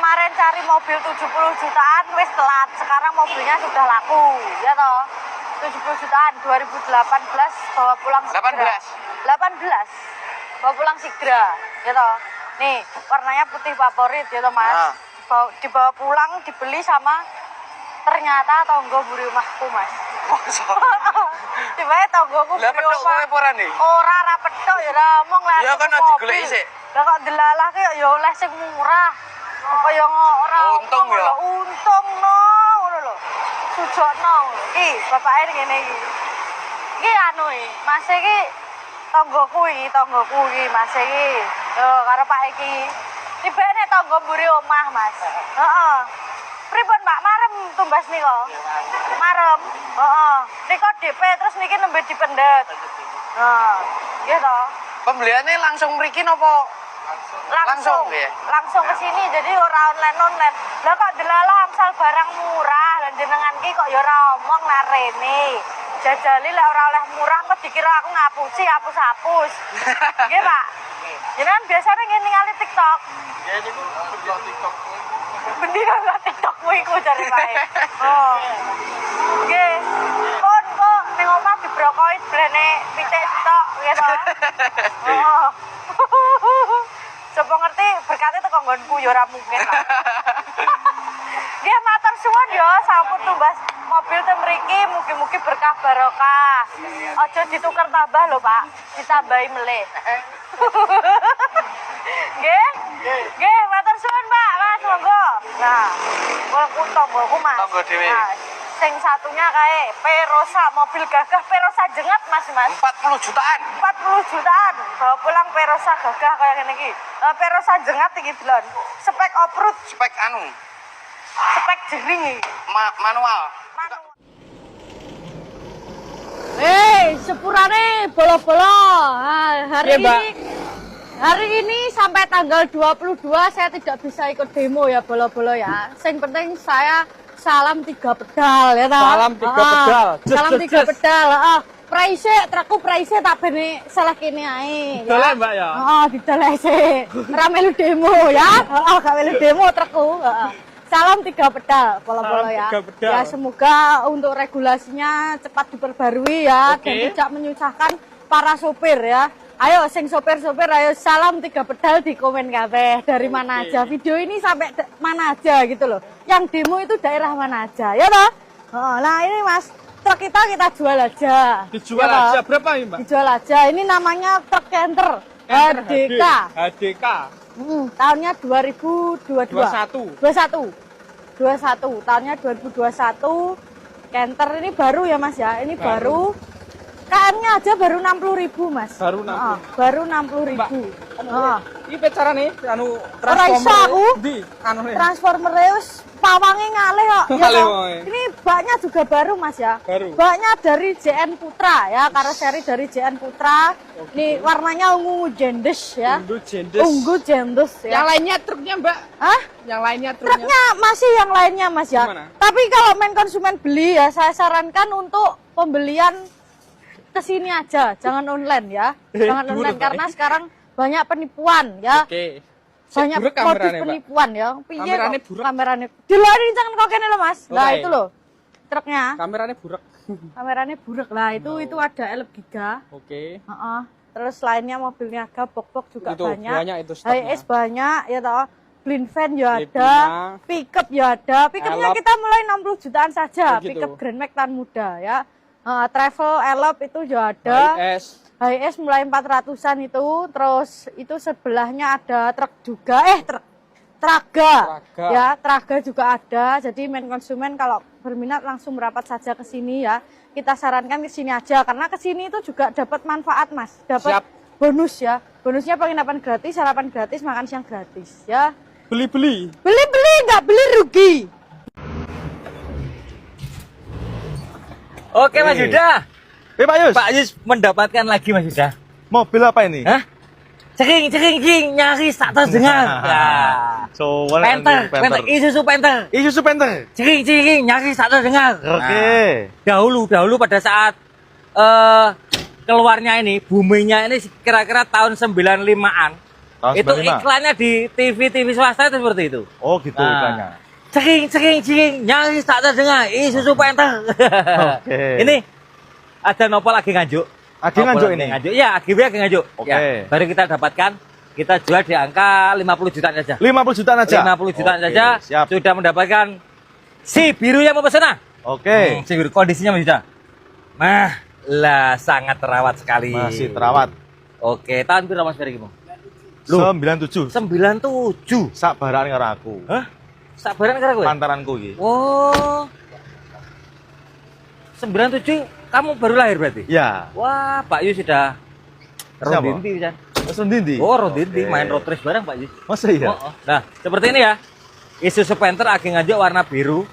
kemarin cari mobil 70 jutaan wis telat. Sekarang mobilnya sudah laku, ya toh. 70 jutaan 2018 bawa pulang segera. 18 bawa pulang segera, ya toh. Nih, warnanya putih favorit ya toh, Mas. Dibawa pulang, dibeli sama ternyata tonggo buri rumahku, Mas. Tiba-tiba tonggoku buri rumah. Ora ra petok ya ra omong lah. Ya kan digoleki sik. Lah kok delalah ki ya oleh sing murah. Kaya ora untung ya. Untung no ngono lho. Sujokno. Iki bapake ngene iki. Iki anu iki, Mas iki tonggoku iki, Mas iki. Yo karo Pak iki. Tibane tonggo mburi omah, Mas. Heeh. Pripun, Pak? Marem tumbas nika? Marem. Heeh. Nika DP terus niki nembe dipendet. Heeh. Nggih to. Pembeliannya langsung mriki napa? Langsung ya. Langsung ke sini jadi ora online. Lah kok delalah angsal barang murah, lan jenengan ki kok ya ora omong narene. Jajali lek ora oleh murah kok dikira aku ngapusi, hapus-hapus. Nggih, Pak. Jenengan biasanya nggih ningali TikTok. Nggih niku delok TikTok. Bendina nggak TikTokmu iku jare Pak. Oh. Nggih. Pun kok ning omah dibrokoi blene pitik sitok gitu. Oh. Coba ngerti berkatnya teko nggonku ya ora mungkin lah. Dia matur suwun ya sampun tumbas mobil teng mriki mugi-mugi berkah barokah. Aja ditukar tambah lho, Pak. Ditambahi melih. Nggih? Nggih, matur suwun, Pak. Mas, monggo. Nah, kok tonggoku, Mas. Tonggo dhewe. Nah, sing satunya kae Perosa, mobil gagah Perosa jengat, Mas. 40 jutaan. 40 jutaan. Bawa pulang Perosa gagah kayak ngene iki. Perosa jengat iki delon. Spek off-road, Spek anu. spek jering iki. Manual. Sepurane bolo-bolo. Hari ini sampai tanggal 22 saya tidak bisa ikut demo ya bolo-bolo ya. Yang penting saya salam 3 pedal ya toh. Salam 3 pedal. Salam 3 pedal. Price trukku price tak bene salah kene ae. Didoleh, Mbak ya. Heeh, didoleh sik. Ora melu demo ya. Heeh, gak melu demo trukku. Heeh. Salam 3 pedal, polo-polo ya. 3 pedal. Ya semoga untuk regulasinya cepat diperbarui ya. Oke. Dan tidak menyusahkan para sopir ya. Ayo sing sopir-sopir ayo salam 3 pedal di komen kabeh dari mana aja. Video ini sampai mana aja gitu loh. Yang demo itu daerah mana aja ya toh? Nah ini Mas, truk kita jual aja. Dijual ya aja toh? berapa ini, Mbak? Dijual aja. Ini namanya truk canter. HDK. HDK. Tahunnya 2022. 21. Tahunnya 2021. Canter ini baru ya Mas ya. Ini baru. KM-nya aja baru 60.000 Mas. Baru 60. Baru 60.000. Iki pecara nih anu Ora iso aku. Di anu nih. Transformer wis pawange ngalih kok. Ya Ngalih, toh? woy. Ini baknya juga baru Mas ya. Baru. Baknya dari JN Putra ya, karoseri dari JN Putra. Nih warnanya ungu jendes ya. Ungu jendes ya. Yang lainnya truknya, Mbak? Hah? Yang lainnya truknya. Truknya masih yang lainnya Mas ya. Gimana? Tapi kalau main konsumen beli ya saya sarankan untuk pembelian kesini aja, jangan online ya. Jangan online karena sekarang banyak penipuan ya. Oke. Banyak Buruk modus kamerane, Pak. penipuan ya. Piye Kamerane kok? buruk. Kamerane. Dilarin jangan kok kene lho Mas. Nah, Oke. itu loh. Truknya. Kameranya burak. Kameranya buruk lah. Itu ada elep giga. Oke. Heeh. Terus lainnya mobilnya agak bok-bok juga Itu banyak itu stoknya. HIS banyak ya toh. Blind van ya Blind ada, van. pickup ya ada. Pickupnya Elop. kita mulai 60 jutaan saja. Begitu. Pickup Grand Max tahun muda ya. Travel Elop itu juga ada. HIS mulai 400-an itu. Terus itu sebelahnya ada truk juga. Traga. Ya, Traga juga ada. Jadi main konsumen kalau berminat langsung merapat saja ke sini ya. Kita sarankan ke sini aja karena ke sini itu juga dapat manfaat, Mas. Dapat bonus ya. Bonusnya penginapan gratis, sarapan gratis, makan siang gratis ya. Beli-beli. Beli-beli nggak beli rugi. Oke Mas Yuda. Pak Yus. Pak Yus mendapatkan lagi Mas Yuda. Mobil apa ini? Hah? Cering, nyaris tak tahu dengar. Ya. Panther, Isuzu Panther. Isuzu Panther. Cering, nyaris tak tahu dengar. Oke. Dahulu pada saat keluarnya ini, buminya ini kira-kira tahun 95-an. Tahun Itu 95. iklannya di TV swasta itu seperti itu. Oh gitu Nah. iklannya. Cering, nyaris tak terdengar. Isuzu Panther. Oke. Ini ada Nopal lagi nganjuk. Lagi nganjuk ini? Nganjuk. Ya, akhirnya lagi nganjuk. Oke. Ya, baru kita dapatkan. Kita jual di angka 50 jutaan saja. 50 jutaan aja. 50 jutaan Oke, saja. Siap. Sudah mendapatkan si biru yang mempesona. Oke. Si biru kondisinya masih sudah. Nah, lah sangat terawat sekali. Masih terawat. Oke, tahun berapa Mas Ferry? 97. 97. Sak barang karo aku. Hah? Sabaran karo kowe? Pantaranku iki. Oh. 97 kamu baru lahir berarti? Ya. Wah, Pak Yu sudah Siapa? Rodinti kan? Mas Rondindi. Oh, Rodinti Oke. main road race bareng Pak Yu. Masa iya? Oh, oh. Nah, seperti ini ya. Isuzu Panther Ageng Nganjuk warna biru.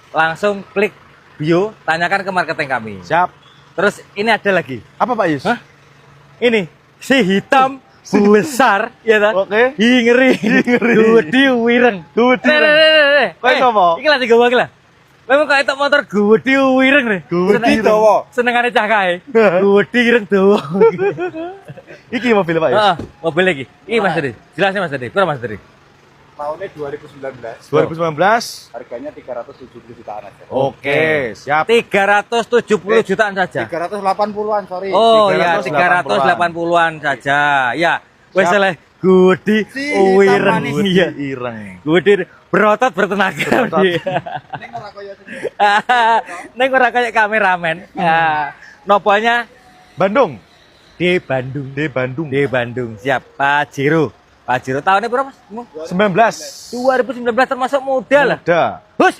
Langsung klik bio, tanyakan ke marketing kami. Siap. Terus ini ada lagi. Apa Pak Yus? Hah? Ini si hitam besar ya ta? Oke. Ih ngeri. Gede wireng. Gede. Kowe sapa? Iki lah digawa iki lah. Memang kayak tok motor gede wireng nih. Gede dawa. Senengane cah kae. Gede ireng dawa. Iki mobil Pak Yus. Heeh, mobil lagi. Iki Mas Tadi. Jelasnya Mas Tadi. Berapa Mas Tadi? Tahunnya 2019. 2019. Harganya 370 jutaan aja. Oke, siap. 370 jutaan saja. 380-an, sorry. Oh ya, 380-an. 380-an saja. Ya, wes lah gede wireng. Iya, Ireng. gede berotot bertenaga. Berotot. Dia. Ini ora kaya sini. Neng ora kayak kameramen. Ya, noponya Bandung. di Bandung. Di Bandung. Di Bandung. Siap, Pajero. Pajero tahunnya berapa, Mas? 19. 2019 termasuk muda lah. Ada. Hus,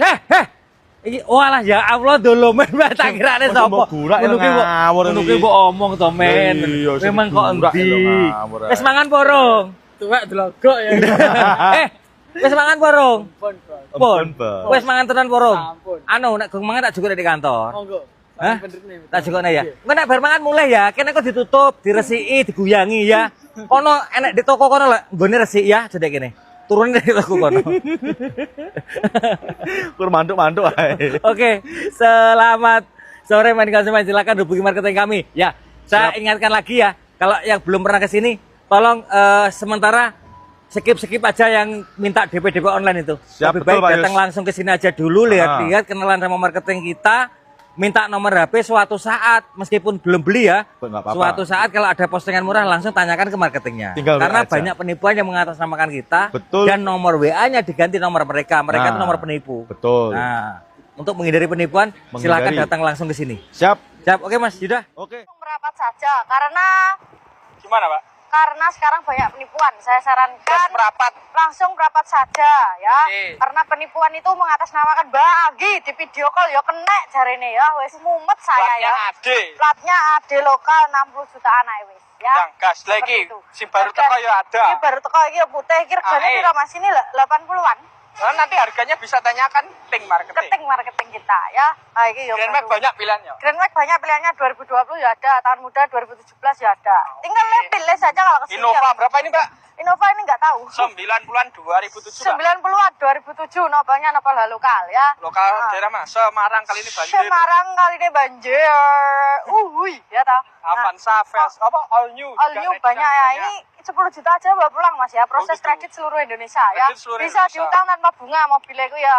iki walah ya Allah dolomen tak kirane Masa sapa. mbok gurak ya Ngono ki mbok ngawur ngono iki. ki mbok omong to men. Iya, sing Memang kok digurak endi. ya ngawur ae. Wis mangan porong. Tuwek delogok ya. Wis mangan porong. Pun. Ampun, Pak. Wis mangan tenan porong. Ampun. Anu nek gue mangan tak jukuk di kantor. Monggo. Hah? Bener nih. Tak jukukne ya. Engko nek bar mangan mulai ya, kene kok ditutup, diresiki, diguyangi ya. Kono enek di toko kono lek nggone resik ya, jedek kene. Turunin dari toko kono. Kur mantuk-mantuk ae. Oke, selamat sore main konsumen, silakan hubungi marketing kami. Ya, saya ingatkan lagi ya, kalau yang belum pernah ke sini, tolong sementara skip aja yang minta DP online itu. Siap, Lebih betul, baik Pak datang Yus. langsung ke sini aja dulu, lihat-lihat, kenalan sama marketing kita, minta nomor HP suatu saat, meskipun belum beli ya. Nggak apa-apa. Suatu saat kalau ada postingan murah langsung tanyakan ke marketingnya. Tinggal WA Karena aja. banyak penipuan yang mengatasnamakan kita. Betul. Dan nomor WA-nya diganti nomor mereka. Mereka itu Nah, nomor penipu. Betul. Nah, untuk menghindari penipuan, silakan Menghindari. datang langsung ke sini. Siap. Siap, oke Mas Yuda. Oke. Merapat saja karena Gimana, Pak? sekarang banyak penipuan. Saya sarankan Merapat. langsung merapat saja ya. Oke. Karena penipuan itu mengatasnamakan bagi di video call ya kena jarene ya. Wis mumet saya ya. Ade. Platnya AD lokal 60 jutaan ae wis ya. Yang gas Seperti lagi. itu. Si baru Harga- teko ya ada. Ini baru teko iki ya putih iki regane AE. piro Mas ini 80-an. Nah, nanti harganya bisa tanyakan ting marketing. Keting marketing kita ya. Nah, iki ya. Grand Max baru. banyak pilihannya. Grand Max banyak pilihannya 2020 ya ada, tahun muda 2017 ya ada. Tinggal pilih saja kalau kesini. Innova ya. berapa ini, Mbak? Innova ini nggak tahu. 90-an 2007, Mbak. 90-an 2007 nopalnya nopal lokal ya. Lokal Ah. daerah mana? Semarang kali ini banjir. Semarang kali ini banjir. Hui ya ta. Avanza, Vels, apa? All New. All juga new ready banyak ya. banyak. Ini 10 juta aja bawa pulang Mas ya. Proses gitu. kredit seluruh Indonesia ya. Kredit seluruh Bisa Indonesia. diutang tanpa bunga. Mobilnya itu ya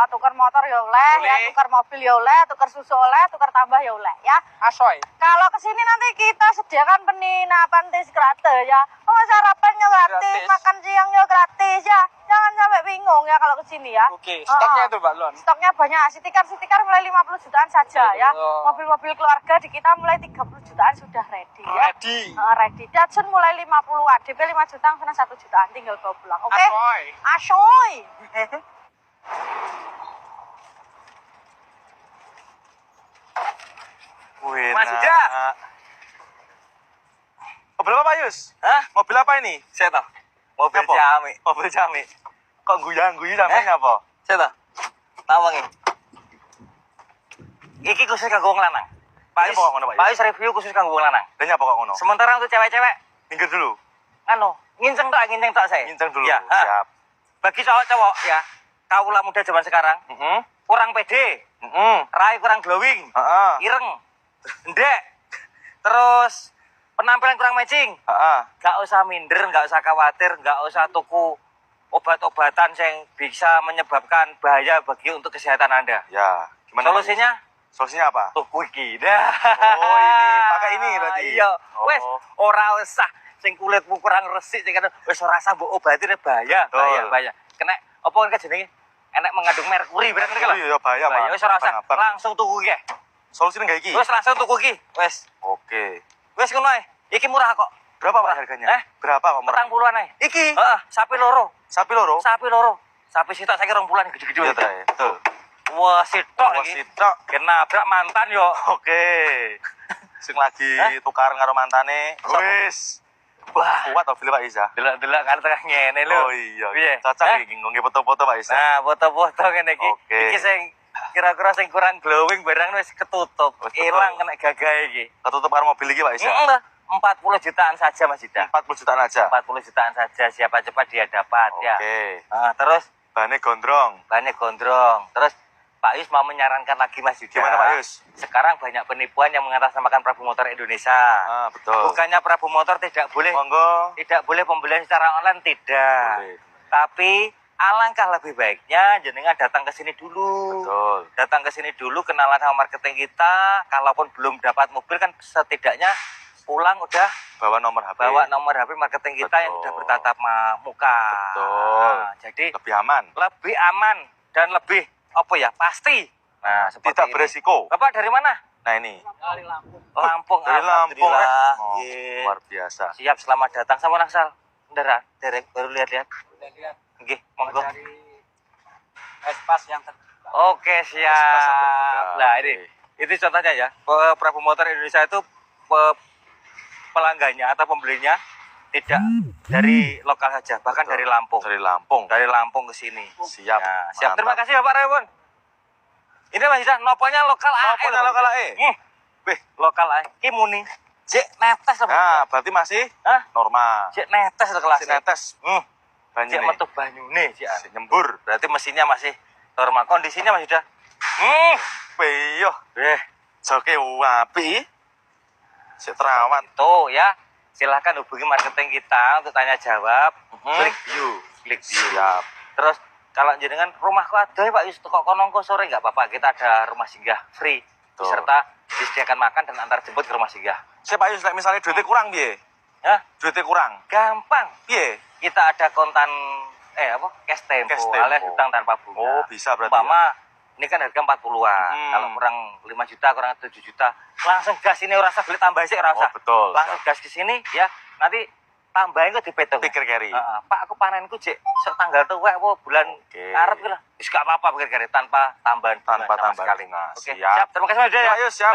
tukar motor ya oleh, ya Boleh. tukar mobil ya oleh, tukar susu oleh, tukar tambah ya oleh ya. Asoy. Kalau kesini nanti kita sediakan penginapan tis gratis ya. Oh sarapannya gratis, Gratis. makan siangnya gratis ya. Jangan sampai bingung ya kalau kesini ya. Oke, stoknya itu, Mbak Lon. Stoknya banyak, stiker mulai 50 jutaan saja ya. Oh. Mobil-mobil keluarga di kita mulai 30 jutaan sudah ready ya. Ready. Ready. Datsun mulai 50-an, DP 5 juta, sana 1 jutaan tinggal bawa pulang. Oke? Asoy. Asoy. Mas Yuda. Mobil apa Pak Yus? Hah? Mobil apa ini? Saya tahu. Mobil Apa? Ciami. Mobil Ciami. Kok guyang-guyu namanya apa? Saya tahu. Tawangi. Iki khusus kanggo wong lanang. Ini apa kok ngono, Pak Yus? Pak Yus review khusus kanggo wong lanang. Dan apa kok ngono? Sementara untuk cewek-cewek, Minggir dulu. anu, nginceng tok saya. Nginceng dulu. Ya, ha. Siap. Bagi cowok-cowok ya, kawula muda zaman sekarang, kurang pede, rai kurang glowing, Heeh. ireng, ndek, terus penampilan kurang matching, Heeh. nggak usah minder, nggak usah khawatir, nggak usah tuku obat-obatan yang bisa menyebabkan bahaya bagi untuk kesehatan Anda. Ya, gimana? Pak Yus? Solusinya Solusinya apa? tuku iki. Dah. Oh, ini pakai ini berarti. Iya. Oh. Wes ora usah sing kulitmu kurang resik sing kan wis ora usah mbok obati bahaya, Betul. bahaya. Kena apa kan jenenge? Enek mengandung merkuri berarti kan lho. Iya, bahaya, Pak. Wis ora usah Abang-abang. langsung tuku iki. Solusinya nggak iki? Wis langsung tuku iki. Wes. Oke. Wes ngono ae. Iki murah kok. Berapa Pak harganya? Berapa kok murah? 40-an ae. Iki? Heeh, sapi loro. Sapi loro? Sapi loro. Sapi sitok saiki 20-an gede-gede. Iya, Teh. Betul. Wah, sitok Wah, iki. sitok. Kenabrak mantan yo. Oke. Sing lagi tukar karo mantane. Wis. Wah, Kuat to Pak Isa? delok-delok kan tengah ngene lho. Oh iya. Piye? Cocok Hah? iki nggo foto-foto Pak Isa. Nah, foto-foto ngene iki. Oke. Iki sing kira-kira sing kurang glowing barang wis ketutup. Wis Ilang betul. kena gagah iki. Ketutup karo mobil iki Pak Isa. Heeh. 40 jutaan saja Mas Jida. 40 jutaan aja. 40 jutaan saja, siapa cepat dia dapat ya. Oke. Terus Bane gondrong. banyak gondrong. Terus Pak Yus mau menyarankan lagi Mas Yuda. Gimana, Pak Yus? Sekarang banyak penipuan yang mengatasnamakan Prabu Motor Indonesia. Betul. Bukannya Prabu Motor tidak boleh Monggo. tidak boleh pembelian secara online, tidak. Boleh. Tapi alangkah lebih baiknya jenengan datang ke sini dulu. Betul. Datang ke sini dulu, kenalan sama marketing kita. Kalaupun belum dapat mobil kan setidaknya pulang udah Bawa nomor HP. bawa nomor HP marketing kita yang Betul. sudah bertatap muka. Betul. Nah, jadi Lebih aman. lebih aman dan lebih apa ya, pasti. Nah, seperti Tidak ini. beresiko. Bapak dari mana? Nah ini. Lampung. Dari Lampung. Alhamdulillah. Oh, Nggih. luar biasa. Siap, selamat datang sama Naksal. Kendaraan derek baru lihat-lihat. Nggih, monggo. Espas yang Oke, Espas yang terbuka. siap. Nah, Oke. ini contohnya ya. Prabu Motor Indonesia itu pelanggannya atau pembelinya tidak dari lokal saja, bahkan Betul. dari Lampung. Dari Lampung. Dari Lampung ke sini. Siap. Nah, siap. Mantap. Terima kasih Bapak Rewon. Ini Mas Ida, noponya lokal AE. Noponya loh, lokal Mas. AE? Wih, lokal AE. Ki muni. Cek netes apa? Nah, berarti masih Hah? normal. Cek netes lho kelas. Sinetes. Banyu Cek nih. metu banyune, Cek. Si nyembur. Berarti mesinnya masih normal. Kondisinya Mas Ida. Piyo. Eh, Joke wapi. Si terawat. tuh ya. Silahkan hubungi marketing kita untuk tanya jawab. Klik view. Klik view. Siap. Terus kalau jenengan rumahku ada ya Pak Yus, kok konongko sore nggak apa-apa, kita ada rumah singgah free Betul. serta disediakan makan dan antar jemput ke rumah singgah. Si Pak Yus, misalnya duitnya kurang piye? Ya, Duitnya kurang. gampang. Piye? Kita ada kontan cash tempo, Cash tempo. alias utang tanpa bunga. Oh, bisa berarti Umpama ini kan harga 40-an. Kalau kurang 5 juta, kurang 7 juta, langsung gas ini ora usah beli tambah sih, ora usah. Oh, betul. Langsung gas ke sini ya. Nanti tambahin kok dipetung. Pikir keri. Pak, aku panenku cek tanggal tuwek apa bulan Oke. Arab gitu lah. Wis gak apa-apa pikir keri tanpa tambahan bunga Tanpa sama tambahan sekali. bunga. Oke, Siap. siap. Terima kasih Mas Ida, ya. Ayo siap.